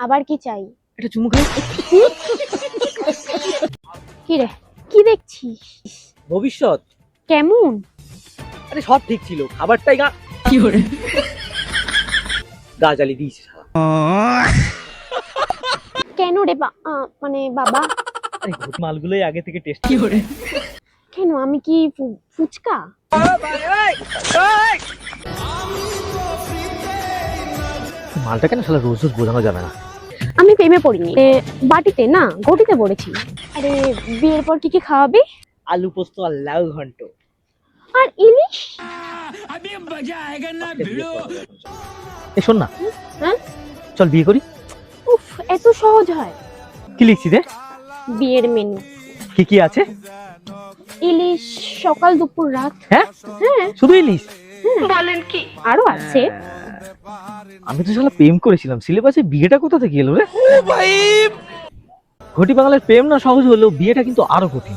আবার কি চাই? এটা চুমু খাই। কি রে, কি দেখছিস? ভবিষ্যৎ। কেমন? আরে সব ঠিক ছিল, খাবারটাই কি করে গা জ্বালিয়ে দিয়েছে শালা। কেন রে মানে বাবা? আরে মালগুলোই আগে থেকে টেস্ট কি করে। কেন, আমি কি ফুচকা? মালটা কেন শালা রোজ রোজ বোঝানো যাবে না। আমি প্রেমে পড়িনি, বাটিতে না গটিতে পড়েছি। আরে বিয়ের পর কি কি খাওয়াবি? আলু পোস্ত আর লাউ ঘন্ট। আর ইলিশ। এ শোন না, হ্যাঁ, চল বিয়ে করি। উফ, এত সহজ হয়? কি লিখছি রে? বিয়ের মেনু। কি কি আছে? ইলিশ সকাল দুপুর রাত। হ্যাঁ হ্যাঁ, শুধু ইলিশ? বলেন কি? আরো আছে। আমি তো শালা প্রেম করেছিলাম, সিলেবাসে বিয়েটা কোথা থেকে এলো রে? ঘটি বাঙালির প্রেম না সহজ হলেও বিয়েটা কিন্তু আরো কঠিন।